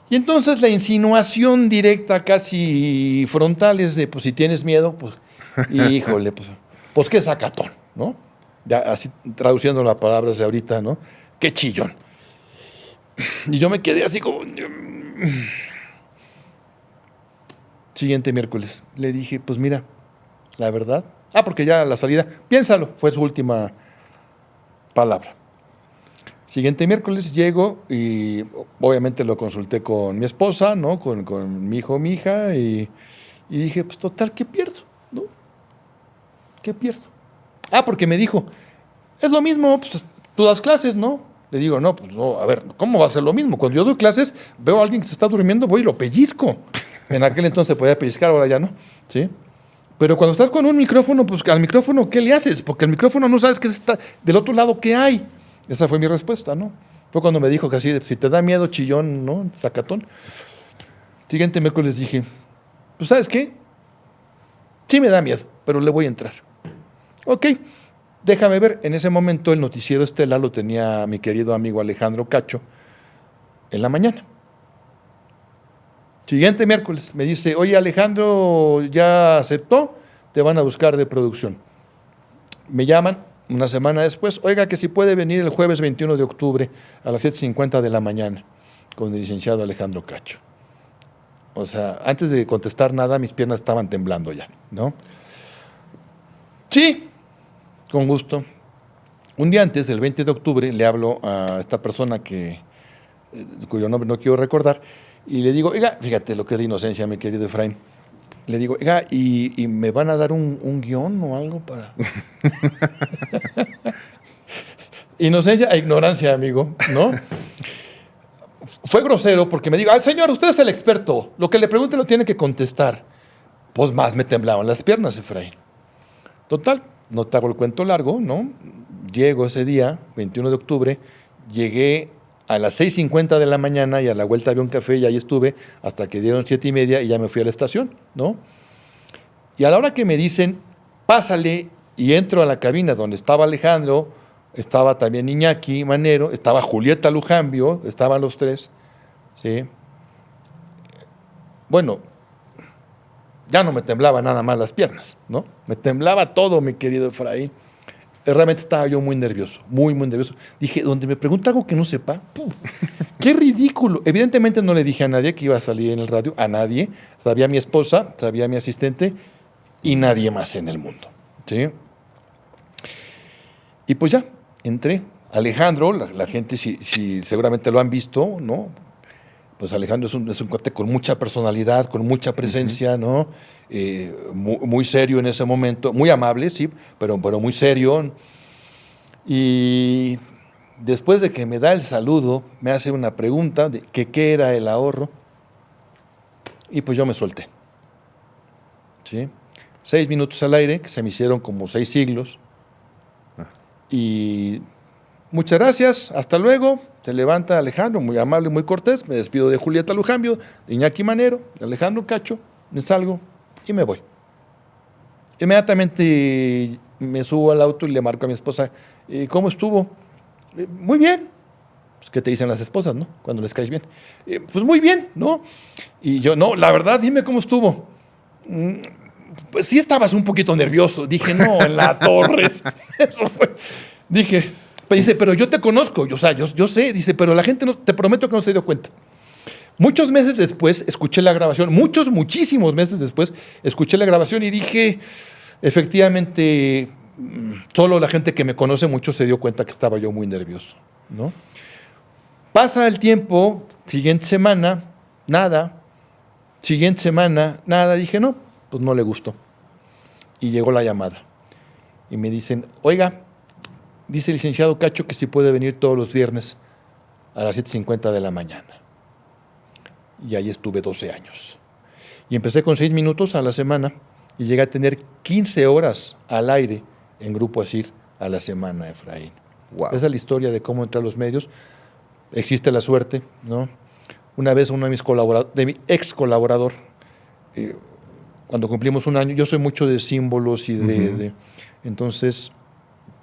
Y entonces la insinuación directa, casi frontal, es de, pues si tienes miedo, pues, híjole, pues qué sacatón, ¿no? Ya así traduciendo las palabras de ahorita, ¿no? Qué chillón. Y yo me quedé así como... Siguiente miércoles, le dije, pues mira, la verdad... porque ya la salida, piénsalo, fue su última palabra. Siguiente miércoles llego y obviamente lo consulté con mi esposa, ¿no? Con mi hijo, mi hija, y dije, pues total, ¿qué pierdo? ¿No? ¿Qué pierdo? Porque me dijo, es lo mismo, pues tú das clases, ¿no? Le digo, no, pues no, a ver, ¿cómo va a ser lo mismo? Cuando yo doy clases, veo a alguien que se está durmiendo, voy y lo pellizco. En aquel entonces se podía pellizcar, ahora ya no, ¿sí? Pero cuando estás con un micrófono, pues al micrófono, ¿qué le haces? Porque el micrófono no sabes qué está del otro lado, ¿qué hay? Esa fue mi respuesta, ¿no? Fue cuando me dijo que así, si te da miedo, chillón, ¿no? Sacatón. Siguiente miércoles dije, pues ¿sabes qué? Sí me da miedo, pero le voy a entrar. Ok, Déjame ver, en ese momento el noticiero estelar lo tenía mi querido amigo Alejandro Cacho en la mañana. Siguiente miércoles me dice, oye Alejandro ya aceptó, te van a buscar de producción. Me llaman una semana después, oiga que si puede venir el jueves 21 de octubre a las 7:50 de la mañana con el licenciado Alejandro Cacho. O sea, antes de contestar nada, mis piernas estaban temblando ya, ¿no? Sí, con gusto. Un día antes, el 20 de octubre, le hablo a esta persona cuyo nombre no quiero recordar, y le digo, oiga, fíjate lo que es la inocencia, mi querido Efraín. Le digo, oiga, ¿y me van a dar un guión o algo para...? Inocencia e ignorancia, amigo, ¿no? Fue grosero porque me dijo, ay, señor, usted es el experto. Lo que le pregunte lo tiene que contestar. Pues más me temblaban las piernas, Efraín. Total, no te hago el cuento largo, ¿no? Llego ese día, 21 de octubre, llegué a las 6:50 de la mañana y a la vuelta había un café y ahí estuve hasta que dieron 7:30 y ya me fui a la estación, ¿no? Y a la hora que me dicen, pásale, y entro a la cabina donde estaba Alejandro, estaba también Iñaki Manero, estaba Julieta Lujambio, estaban los tres, ¿sí? Bueno, ya no me temblaba nada más las piernas, ¿no? Me temblaba todo, mi querido Efraín. Realmente estaba yo muy nervioso, muy, muy nervioso. Dije, donde me pregunta algo que no sepa, ¡pum! ¡Qué ridículo! Evidentemente no le dije a nadie que iba a salir en el radio, a nadie. Sabía mi esposa, sabía mi asistente y nadie más en el mundo, ¿sí? Y pues ya, entré. Alejandro, la gente si seguramente lo han visto, ¿no? Pues Alejandro es un cuate con mucha personalidad, con mucha presencia, ¿no? Muy serio en ese momento, muy amable, sí, pero muy serio. Y después de que me da el saludo, me hace una pregunta de que qué era el ahorro, y pues yo me solté, ¿sí? 6 minutos al aire, que se me hicieron como 6 siglos, y muchas gracias, hasta luego. Se levanta Alejandro, muy amable, muy cortés, me despido de Julieta Lujambio, de Iñaki Manero, de Alejandro Cacho, me salgo y me voy. Inmediatamente me subo al auto y le marco a mi esposa, ¿cómo estuvo? Muy bien. Pues, ¿qué te dicen las esposas, no? Cuando les caes bien. Pues muy bien, ¿no? Y yo, no, la verdad, dime cómo estuvo. Pues sí estabas un poquito nervioso. Dije, no, en la Torres. Eso fue. Dije... Dice, pero yo te conozco, yo sé, dice, pero la gente te prometo que no se dio cuenta. Muchos meses después escuché la grabación, muchísimos meses después escuché la grabación y dije, efectivamente, solo la gente que me conoce mucho se dio cuenta que estaba yo muy nervioso, ¿no? Pasa el tiempo, siguiente semana, nada, dije, no, pues no le gustó. Y llegó la llamada y me dicen, oiga, dice el licenciado Cacho que si puede venir todos los viernes a las 7:50 de la mañana. Y ahí estuve 12 años. Y empecé con 6 minutos a la semana y llegué a tener 15 horas al aire en Grupo Asir a la semana, Efraín. Wow. Esa es la historia de cómo entré a los medios. Existe la suerte, ¿no? Una vez uno de mi ex colaborador, cuando cumplimos un año, yo soy mucho de símbolos y entonces...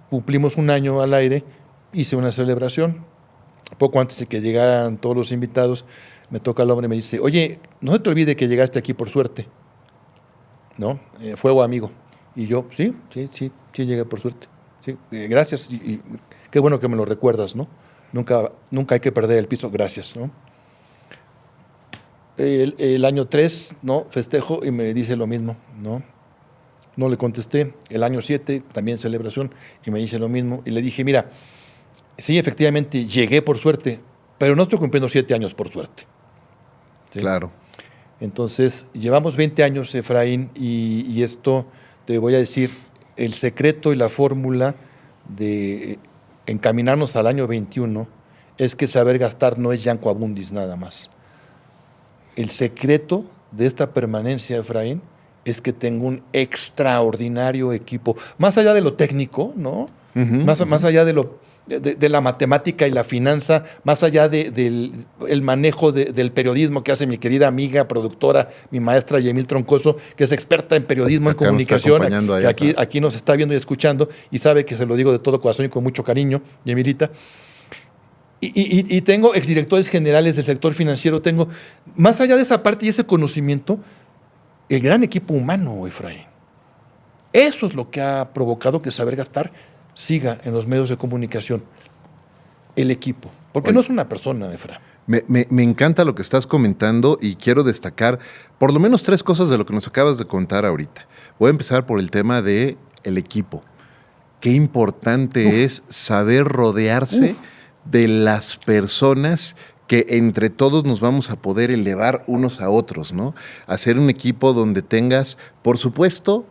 Cumplimos un año al aire, hice una celebración. Poco antes de que llegaran todos los invitados, me toca el hombre y me dice, oye, no se te olvide que llegaste aquí por suerte, ¿no? Fuego amigo. Y yo, sí, llegué por suerte. Sí, gracias, y qué bueno que me lo recuerdas, ¿no? Nunca hay que perder el piso, gracias, ¿no? El año 3, ¿no? Festejo y me dice lo mismo, ¿no? No le contesté. El año 7, también celebración, y me dice lo mismo. Y le dije, mira, sí, efectivamente, llegué por suerte, pero no estoy cumpliendo 7 años por suerte. ¿Sí? Claro. Entonces, llevamos 20 años, Efraín, y esto, te voy a decir, el secreto y la fórmula de encaminarnos al año 21 es que saber gastar no es Yanco Abundis nada más. El secreto de esta permanencia, Efraín, es que tengo un extraordinario equipo, más allá de lo técnico, ¿no? Más allá de de la matemática y la finanza, más allá del el manejo del periodismo que hace mi querida amiga, productora, mi maestra Yemil Troncoso, que es experta en periodismo, en comunicación, que aquí nos está viendo y escuchando y sabe que se lo digo de todo corazón y con mucho cariño, Yemilita. Y tengo exdirectores generales del sector financiero, tengo, más allá de esa parte y ese conocimiento, el gran equipo humano, Efraín. Eso es lo que ha provocado que Saber Gastar siga en los medios de comunicación. El equipo. Porque no es una persona, Efraín. Me encanta lo que estás comentando y quiero destacar por lo menos 3 cosas de lo que nos acabas de contar ahorita. Voy a empezar por el tema del equipo. Qué importante es saber rodearse de las personas que entre todos nos vamos a poder elevar unos a otros, ¿no? Hacer un equipo donde tengas, por supuesto,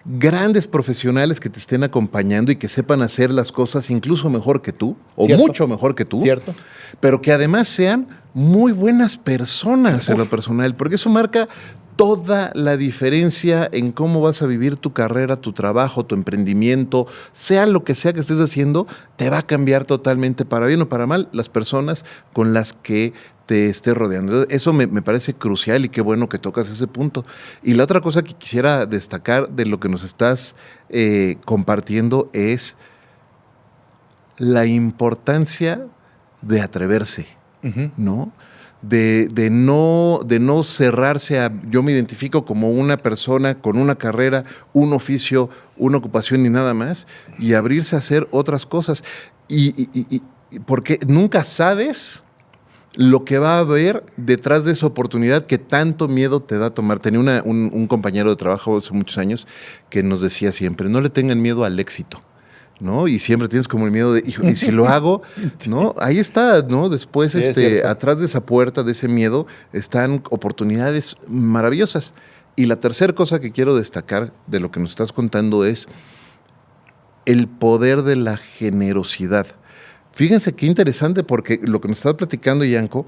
grandes profesionales que te estén acompañando y que sepan hacer las cosas incluso mejor que tú, o ¿Cierto? mucho mejor que tú, ¿Cierto? pero que además sean muy buenas personas en lo personal, porque eso marca toda la diferencia en cómo vas a vivir tu carrera, tu trabajo, tu emprendimiento, sea lo que sea que estés haciendo, te va a cambiar totalmente para bien o para mal las personas con las que te estés rodeando. Eso me parece crucial y qué bueno que tocas ese punto. Y la otra cosa que quisiera destacar de lo que nos estás compartiendo es la importancia de atreverse, ¿no? De no cerrarse a, yo me identifico como una persona con una carrera, un oficio, una ocupación y nada más, y abrirse a hacer otras cosas. Y porque nunca sabes lo que va a haber detrás de esa oportunidad que tanto miedo te da tomar. Tenía un compañero de trabajo hace muchos años que nos decía siempre, no le tengan miedo al éxito, ¿no? Y siempre tienes como el miedo de, hijo, y si lo hago, ¿no? Ahí está, ¿no? Después, Sí, atrás de esa puerta, de ese miedo, están oportunidades maravillosas. Y la tercera cosa que quiero destacar de lo que nos estás contando es el poder de la generosidad. Fíjense qué interesante, porque lo que nos está platicando Yanko,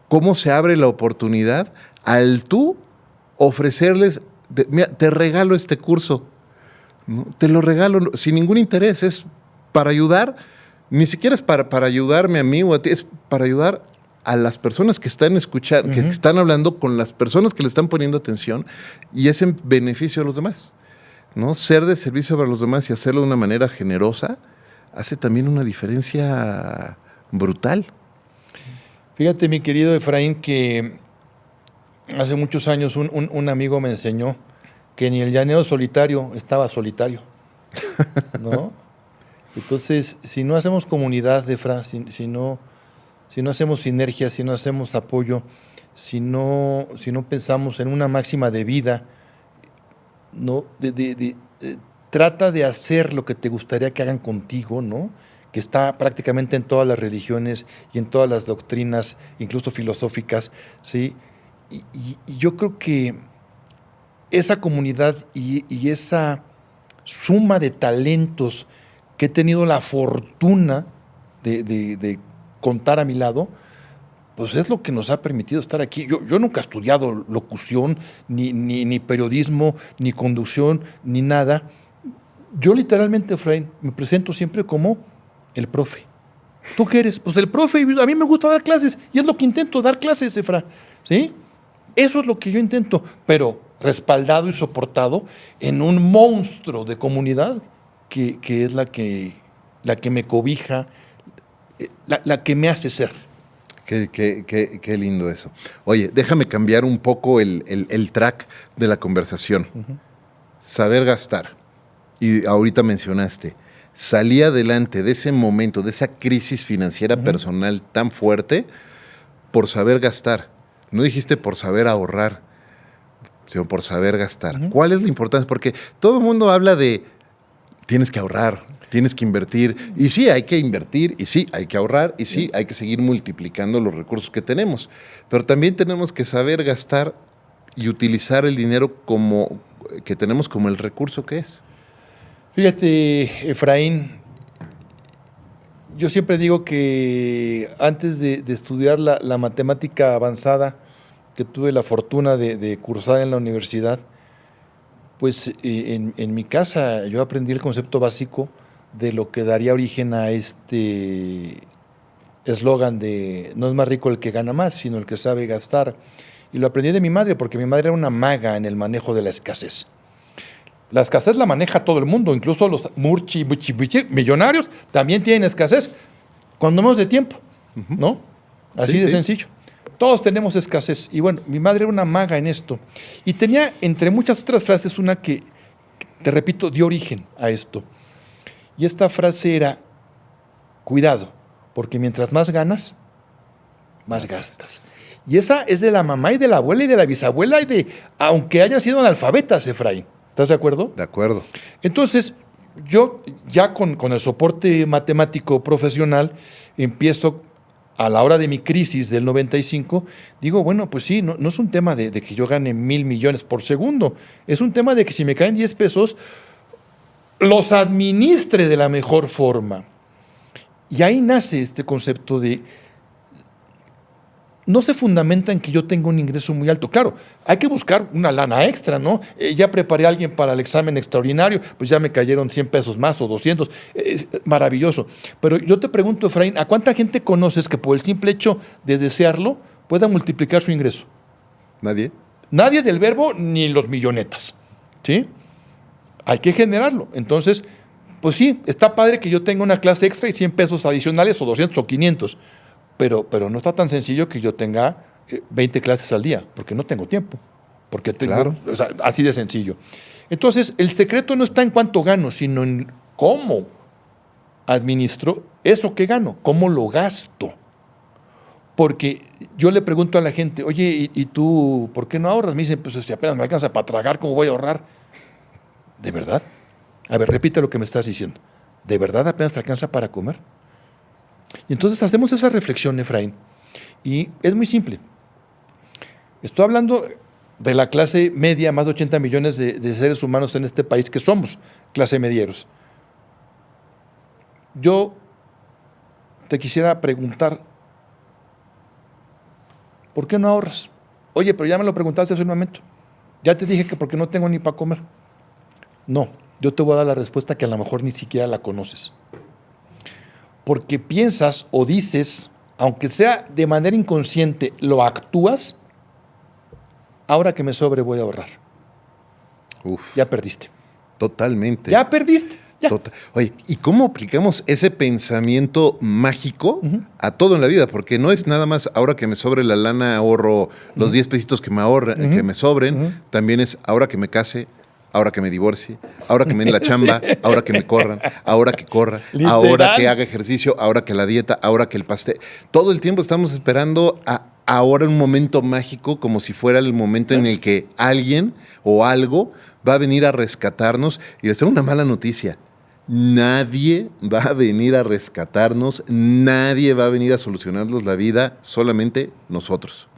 cómo se abre la oportunidad al tú ofrecerles, mira, te regalo este curso, ¿no? Te lo regalo sin ningún interés, es para ayudar, ni siquiera es para ayudarme a mí o a ti, es para ayudar a las personas que están escuchando, que están hablando con las personas que le están poniendo atención y es en beneficio de los demás, ¿no? Ser de servicio para los demás y hacerlo de una manera generosa hace también una diferencia brutal. Fíjate, mi querido Efraín, que hace muchos años un amigo me enseñó que ni el llanero solitario estaba solitario, ¿no? Entonces, si no hacemos comunidad, Efra, si no hacemos sinergia, si no hacemos apoyo, si no pensamos en una máxima de vida, ¿no? Trata de hacer lo que te gustaría que hagan contigo, ¿no? Que está prácticamente en todas las religiones y en todas las doctrinas, incluso filosóficas, ¿sí? Y yo creo que esa comunidad y esa suma de talentos que he tenido la fortuna de contar a mi lado, pues es lo que nos ha permitido estar aquí. Yo nunca he estudiado locución, ni periodismo, ni conducción, ni nada. Yo literalmente, Efraín, me presento siempre como el profe. ¿Tú qué eres? Pues el profe, a mí me gusta dar clases, y es lo que intento, dar clases, Efra, ¿sí? Eso es lo que yo intento, pero respaldado y soportado en un monstruo de comunidad que es la que me cobija, la que me hace ser. Qué lindo eso. Oye, déjame cambiar un poco el track de la conversación. Saber gastar. Y ahorita mencionaste, salí adelante de ese momento, de esa crisis financiera personal tan fuerte, por saber gastar. No dijiste por saber ahorrar, sino por saber gastar. ¿Cuál es la importancia? Porque todo el mundo habla de tienes que ahorrar, tienes que invertir. Y sí, hay que invertir, y sí, hay que ahorrar, y sí, hay que seguir multiplicando los recursos que tenemos. Pero también tenemos que saber gastar y utilizar el dinero que tenemos como el recurso que es. Fíjate, Efraín, yo siempre digo que antes de estudiar la matemática avanzada, que tuve la fortuna de cursar en la universidad, pues en mi casa yo aprendí el concepto básico de lo que daría origen a este eslogan de no es más rico el que gana más, sino el que sabe gastar. Y lo aprendí de mi madre, porque mi madre era una maga en el manejo de la escasez. La escasez la maneja todo el mundo, incluso los millonarios también tienen escasez, cuando menos de tiempo, ¿no? Así Sí, de sí. sencillo. Todos tenemos escasez. Y bueno, mi madre era una maga en esto. Y tenía, entre muchas otras frases, una que, te repito, dio origen a esto. Y esta frase era, cuidado, porque mientras más ganas, más gastas. Y esa es de la mamá y de la abuela y de la bisabuela, aunque hayan sido analfabetas, Efraín. ¿Estás de acuerdo? De acuerdo. Entonces, yo ya con el soporte matemático profesional empiezo a la hora de mi crisis del 95, digo, bueno, pues sí, no es un tema de que yo gane 1,000 millones por segundo, es un tema de que si me caen 10 pesos, los administre de la mejor forma. Y ahí nace este concepto de, no se fundamenta en que yo tenga un ingreso muy alto. Claro, hay que buscar una lana extra, ¿no? Ya preparé a alguien para el examen extraordinario, pues ya me cayeron 100 pesos más o 200. Es maravilloso. Pero yo te pregunto, Efraín, ¿a cuánta gente conoces que por el simple hecho de desearlo pueda multiplicar su ingreso? ¿Nadie? Nadie del verbo ni los millonetas, ¿sí? Hay que generarlo. Entonces, pues sí, está padre que yo tenga una clase extra y 100 pesos adicionales o 200 o 500. Pero no está tan sencillo que yo tenga 20 clases al día, porque no tengo tiempo. Porque tengo, Claro. o sea, así de sencillo. Entonces, el secreto no está en cuánto gano, sino en cómo administro eso que gano, cómo lo gasto. Porque yo le pregunto a la gente, oye, ¿y tú por qué no ahorras? Me dicen, pues si apenas me alcanza para tragar, ¿cómo voy a ahorrar? ¿De verdad? A ver, repite lo que me estás diciendo. ¿De verdad apenas te alcanza para comer? Y entonces hacemos esa reflexión, Efraín, y es muy simple. Estoy hablando de la clase media, más de 80 millones de seres humanos en este país que somos clase medieros. Yo te quisiera preguntar, ¿por qué no ahorras? Oye, pero ya me lo preguntaste hace un momento. Ya te dije que porque no tengo ni para comer. No, yo te voy a dar la respuesta que a lo mejor ni siquiera la conoces. Porque piensas o dices, aunque sea de manera inconsciente, lo actúas, ahora que me sobre voy a ahorrar. Uf, Ya perdiste. totalmente. Ya perdiste. Ya. Oye, ¿y cómo aplicamos ese pensamiento mágico a todo en la vida? Porque no es nada más ahora que me sobre la lana, ahorro los 10 pesitos que me sobren. También es ahora que me case, ahora que me divorcie, ahora que me den la chamba, ahora que me corran, ahora que corra, Literal. ahora que haga ejercicio, ahora que la dieta, ahora que el pastel. Todo el tiempo estamos esperando ahora un momento mágico, como si fuera el momento en el que alguien o algo va a venir a rescatarnos. Y les tengo una mala noticia. Nadie va a venir a rescatarnos, nadie va a venir a solucionarnos la vida, solamente nosotros.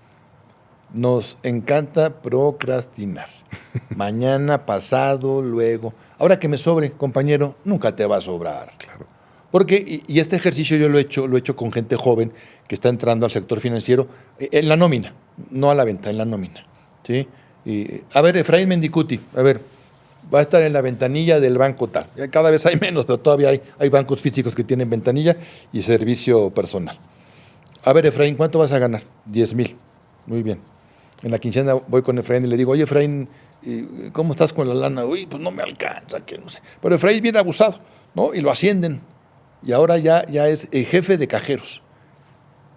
Nos encanta procrastinar. Mañana, pasado, luego. Ahora que me sobre, compañero, nunca te va a sobrar. Claro. Porque, y este ejercicio yo lo he hecho con gente joven que está entrando al sector financiero, en la nómina, no a la venta, en la nómina. ¿Sí? Y, a ver, Efraín Mendicuti, a ver, va a estar en la ventanilla del banco tal. Cada vez hay menos, pero todavía hay bancos físicos que tienen ventanilla y servicio personal. A ver, Efraín, ¿cuánto vas a ganar? 10,000. Muy bien. En la quincena voy con Efraín y le digo, oye, Efraín, ¿cómo estás con la lana? Uy, pues no me alcanza, que no sé. Pero Efraín viene abusado, ¿no? Y lo ascienden. Y ahora ya es jefe de cajeros.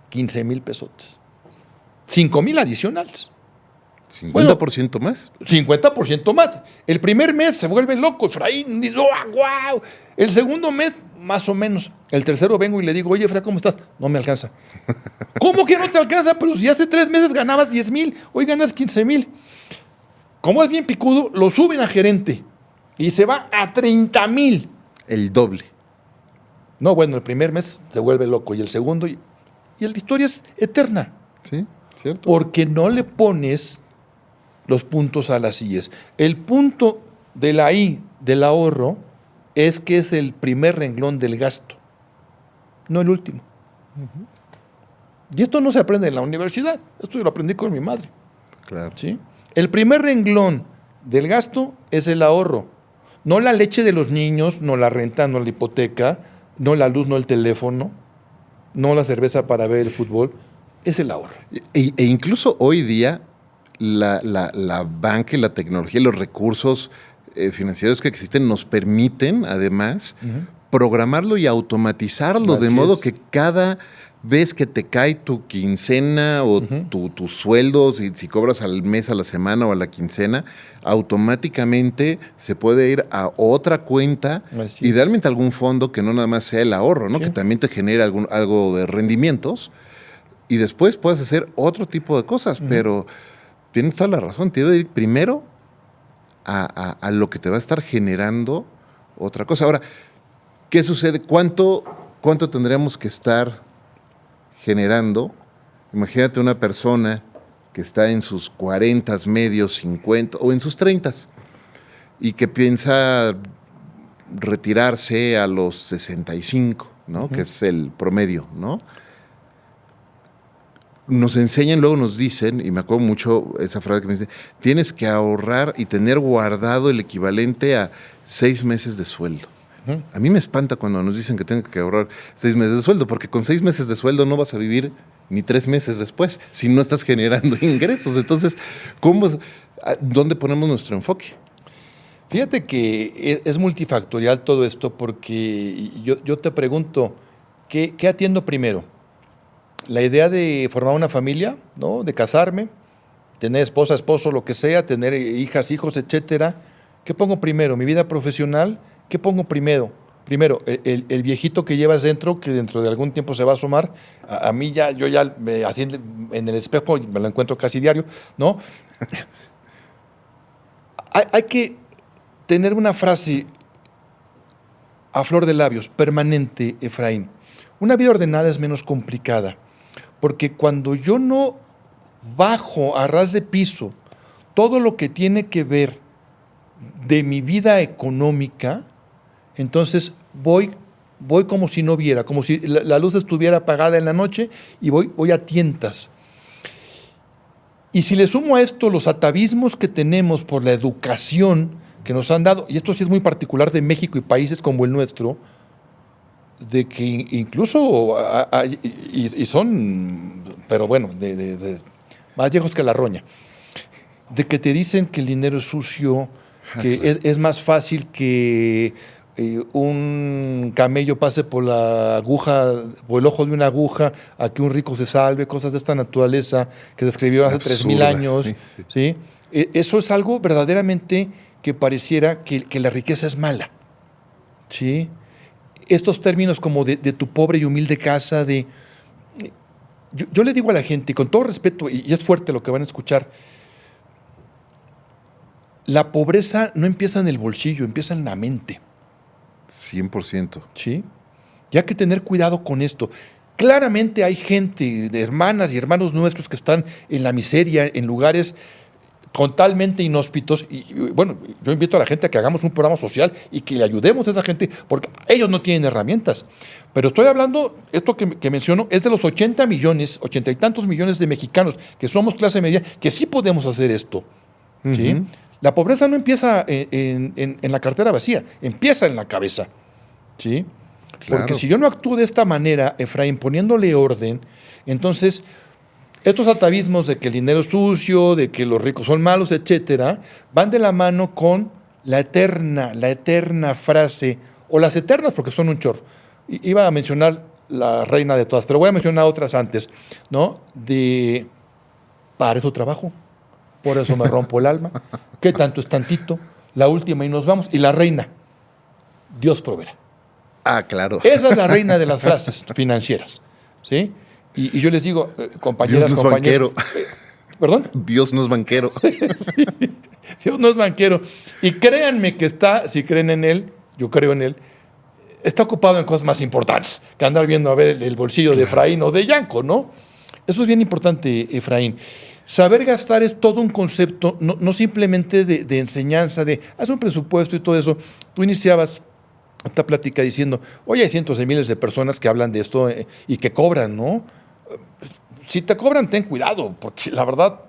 15,000 pesotes. 5,000 adicionales. 50% más. 50% más. El primer mes se vuelve loco, Efraín, dice, ¡wow! El segundo mes, más o menos. El tercero vengo y le digo, oye, Efraín, ¿cómo estás? No me alcanza. ¿Cómo que no te alcanza? Pero si hace 3 meses ganabas 10,000, hoy ganas 15,000. Como es bien picudo, lo suben a gerente y se va a 30,000. El doble. No, bueno, el primer mes se vuelve loco y el segundo, y la historia es eterna. ¿Sí? ¿Cierto? Porque no le pones los puntos a las IES. El punto de la I del ahorro es que es el primer renglón del gasto, no el último. Y esto no se aprende en la universidad, esto yo lo aprendí con mi madre. Claro. ¿Sí? El primer renglón del gasto es el ahorro. No la leche de los niños, no la renta, no la hipoteca, no la luz, no el teléfono, no la cerveza para ver el fútbol, es el ahorro. E incluso hoy día la banca y la tecnología y los recursos financieros que existen nos permiten, además, programarlo y automatizarlo, de modo que cada vez que te cae tu quincena o tu sueldo, si cobras al mes, a la semana o a la quincena, automáticamente se puede ir a otra cuenta, idealmente algún fondo que no nada más sea el ahorro, ¿no? Que también te genere algo de rendimientos, y después puedes hacer otro tipo de cosas, pero tienes toda la razón, te debe ir primero a lo que te va a estar generando otra cosa. Ahora, ¿qué sucede? ¿Cuánto tendríamos que estar generando? Imagínate una persona que está en sus 40, medios, 50 o en sus 30 y que piensa retirarse a los 65, ¿no? Que es el promedio, ¿no? Nos enseñan, luego nos dicen, y me acuerdo mucho esa frase que me dice, tienes que ahorrar y tener guardado el equivalente a 6 meses de sueldo. A mí me espanta cuando nos dicen que tengo que ahorrar 6 meses de sueldo, porque con 6 meses de sueldo no vas a vivir ni 3 meses después, si no estás generando ingresos. Entonces, ¿dónde ponemos nuestro enfoque? Fíjate que es multifactorial todo esto, porque yo te pregunto, ¿qué atiendo primero? La idea de formar una familia, ¿no? De casarme, tener esposa, esposo, lo que sea, tener hijas, hijos, etcétera. ¿Qué pongo primero? ¿Mi vida profesional? ¿Qué pongo primero? Primero, el viejito que llevas dentro, que dentro de algún tiempo se va a asomar. A mí yo ya así en el espejo me lo encuentro casi diario, ¿no? Hay que tener una frase a flor de labios, permanente, Efraín. Una vida ordenada es menos complicada, porque cuando yo no bajo a ras de piso todo lo que tiene que ver de mi vida económica, entonces voy como si no viera, como si la luz estuviera apagada en la noche y voy a tientas. Y si le sumo a esto los atavismos que tenemos por la educación que nos han dado, y esto sí es muy particular de México y países como el nuestro, de que incluso y son, pero bueno, de más viejos que la roña, de que te dicen que el dinero es sucio, que es más fácil que un camello pase por la aguja, por el ojo de una aguja, a que un rico se salve, cosas de esta naturaleza que se escribió hace 3,000 años. ¿Sí? Eso es algo verdaderamente que pareciera que la riqueza es mala. ¿Sí? Estos términos como de tu pobre y humilde casa, yo le digo a la gente, con todo respeto, y es fuerte lo que van a escuchar, la pobreza no empieza en el bolsillo, empieza en la mente. 100%. ¿Sí? Y hay que tener cuidado con esto. Claramente hay gente, de hermanas y hermanos nuestros que están en la miseria, en lugares totalmente inhóspitos, y bueno, yo invito a la gente a que hagamos un programa social y que le ayudemos a esa gente, porque ellos no tienen herramientas. Pero estoy hablando, esto que menciono, es de los 80 y tantos millones de mexicanos que somos clase media, que sí podemos hacer esto. ¿Sí? La pobreza no empieza en la cartera vacía, empieza en la cabeza. ¿Sí? Claro. Porque si yo no actúo de esta manera, Efraín, poniéndole orden, entonces estos atavismos de que el dinero es sucio, de que los ricos son malos, etcétera, van de la mano con la eterna frase, o las eternas porque son un chorro. Iba a mencionar la reina de todas, pero voy a mencionar otras antes, ¿no? Para eso trabajo, por eso me rompo el alma, ¿qué tanto es tantito? La última y nos vamos. Y la reina, Dios proveerá. Ah, claro. Esa es la reina de las frases financieras, ¿sí? Y yo les digo, compañeras, Dios no es banquero. ¿Perdón? Dios no es banquero. Sí, Dios no es banquero. Y créanme que si creen en Él, yo creo en Él, está ocupado en cosas más importantes que andar viendo a ver el bolsillo de Efraín o de Yanko, ¿no? Eso es bien importante, Efraín. Saber gastar es todo un concepto, no simplemente de enseñanza, haz un presupuesto y todo eso. Tú iniciabas esta plática diciendo, oye, hay cientos de miles de personas que hablan de esto y que cobran, ¿no? Si te cobran, ten cuidado, porque la verdad...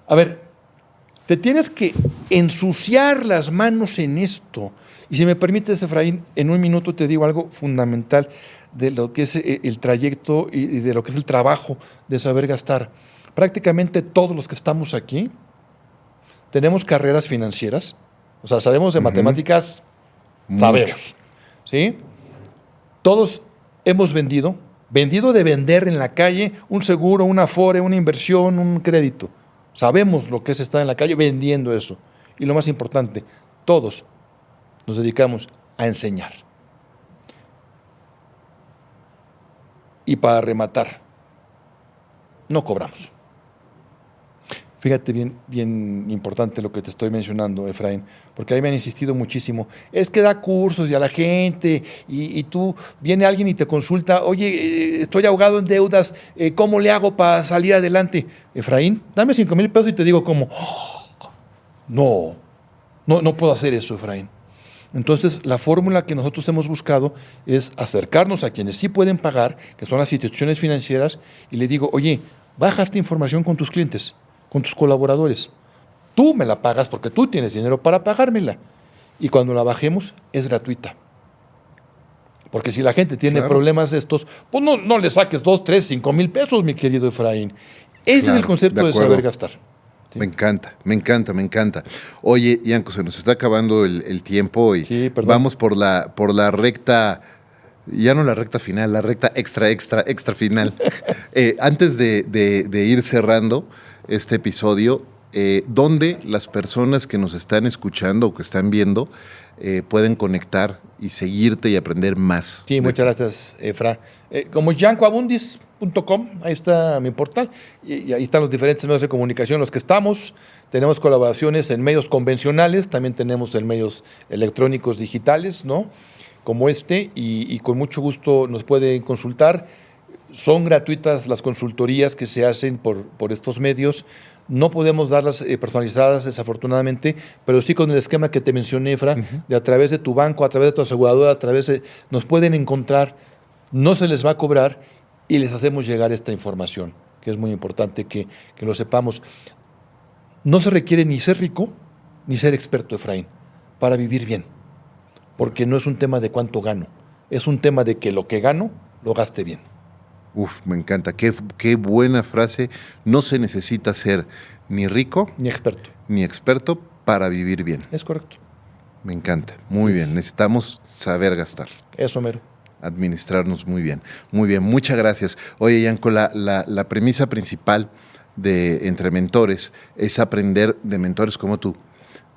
A ver, Te tienes que ensuciar las manos en esto. Y si me permites, Efraín, en un minuto te digo algo fundamental de lo que es el trayecto y de lo que es el trabajo de saber gastar. Prácticamente todos los que estamos aquí tenemos carreras financieras, o sea, sabemos de matemáticas, sabemos, ¿sí? Todos hemos vendido de vender en la calle un seguro, un afore, una inversión, un crédito. Sabemos lo que es estar en la calle vendiendo eso. Y lo más importante, todos nos dedicamos a enseñar. Y para rematar, no cobramos. Fíjate bien importante lo que te estoy mencionando, Efraín, porque ahí me han insistido muchísimo. Es que da cursos y a la gente, y tú, viene alguien y te consulta, oye, estoy ahogado en deudas, ¿cómo le hago para salir adelante? Efraín, dame 5,000 pesos y te digo cómo. No puedo hacer eso, Efraín. Entonces, la fórmula que nosotros hemos buscado es acercarnos a quienes sí pueden pagar, que son las instituciones financieras, y le digo, oye, baja esta información con tus clientes, con tus colaboradores. Tú me la pagas porque tú tienes dinero para pagármela. Y cuando la bajemos, es gratuita. Porque si la gente tiene problemas de estos, pues no le saques 2, 3, 5,000 pesos, mi querido Efraín. Ese es el concepto de saber gastar. Sí. Me encanta. Oye, Ianco, se nos está acabando el tiempo y vamos por la recta, ya no la recta final, la recta extra final. Antes de ir cerrando este episodio, ¿dónde las personas que nos están escuchando o que están viendo pueden conectar y seguirte y aprender más? Sí, muchas gracias, Efra. Como yancoabundis.com, ahí está mi portal, y ahí están los diferentes medios de comunicación en los que estamos. Tenemos colaboraciones en medios convencionales, también tenemos en medios electrónicos digitales, ¿no? Como y con mucho gusto nos pueden consultar. Son gratuitas las consultorías que se hacen por estos medios. No podemos darlas personalizadas, desafortunadamente, pero sí con el esquema que te mencioné, Efra, de a través de tu banco, a través de tu aseguradora, nos pueden encontrar, no se les va a cobrar y les hacemos llegar esta información, que es muy importante que lo sepamos. No se requiere ni ser rico ni ser experto, Efraín, para vivir bien, porque no es un tema de cuánto gano, es un tema de que lo que gano lo gaste bien. Me encanta. Qué buena frase. No se necesita ser ni rico ni experto para vivir bien. Es correcto. Me encanta. Muy bien. Necesitamos saber gastar. Eso mero. Administrarnos muy bien. Muy bien. Muchas gracias. Oye, Ianco, la premisa principal de Entre Mentores es aprender de mentores como tú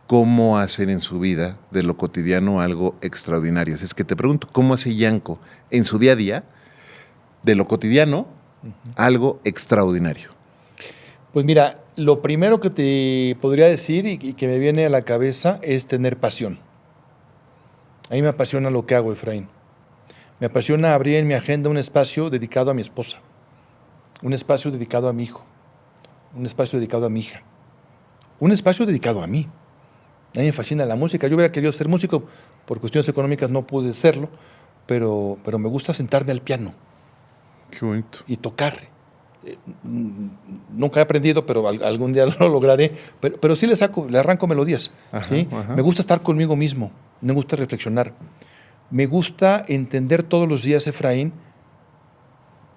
cómo hacer en su vida de lo cotidiano algo extraordinario. Es que te pregunto, ¿cómo hace Ianco en su día a día de lo cotidiano, algo extraordinario? Pues mira, lo primero que te podría decir y que me viene a la cabeza es tener pasión. A mí me apasiona lo que hago, Efraín. Me apasiona abrir en mi agenda un espacio dedicado a mi esposa, un espacio dedicado a mi hijo, un espacio dedicado a mi hija, un espacio dedicado a mí. A mí me fascina la música. Yo hubiera querido ser músico, por cuestiones económicas no pude serlo, pero me gusta sentarme al piano. Qué bonito. Y tocar. Nunca he aprendido, pero algún día lo lograré. Pero sí le arranco melodías. ¿Sí? Me gusta estar conmigo mismo, me gusta reflexionar. Me gusta entender todos los días, Efraín,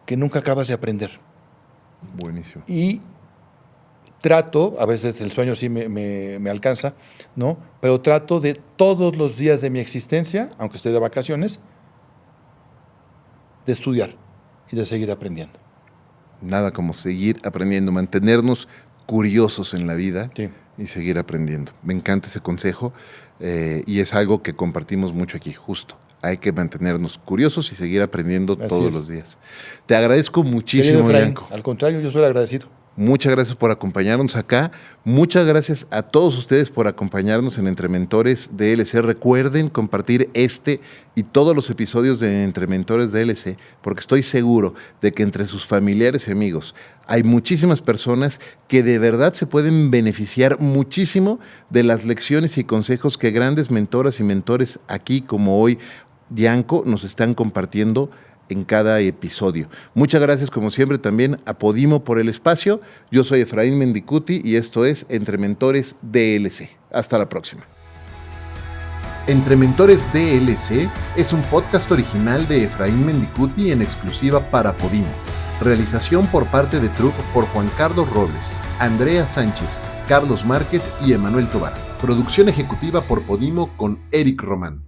que nunca acabas de aprender. Buenísimo. Y trato, a veces el sueño sí me alcanza, ¿no? Pero trato de todos los días de mi existencia, aunque esté de vacaciones, de estudiar y de seguir aprendiendo. Nada como seguir aprendiendo, mantenernos curiosos en la vida y seguir aprendiendo. Me encanta ese consejo y es algo que compartimos mucho aquí, justo. Hay que mantenernos curiosos y seguir aprendiendo todos los días. Te agradezco muchísimo, Ianco. Al contrario, yo soy agradecido. Muchas gracias por acompañarnos acá. Muchas gracias a todos ustedes por acompañarnos en Entre Mentores DLC. Recuerden compartir este y todos los episodios de Entre Mentores DLC, porque estoy seguro de que entre sus familiares y amigos hay muchísimas personas que de verdad se pueden beneficiar muchísimo de las lecciones y consejos que grandes mentoras y mentores aquí, como hoy Ianco, nos están compartiendo en cada episodio. Muchas gracias como siempre también a Podimo por el espacio. Yo soy Efraín Mendicuti y esto es Entre Mentores DLC. Hasta la próxima. Entre Mentores DLC es un podcast original de Efraín Mendicuti en exclusiva para Podimo. Realización por parte de Trup por Juan Carlos Robles, Andrea Sánchez, Carlos Márquez y Emanuel Tobar. Producción ejecutiva por Podimo con Eric Román.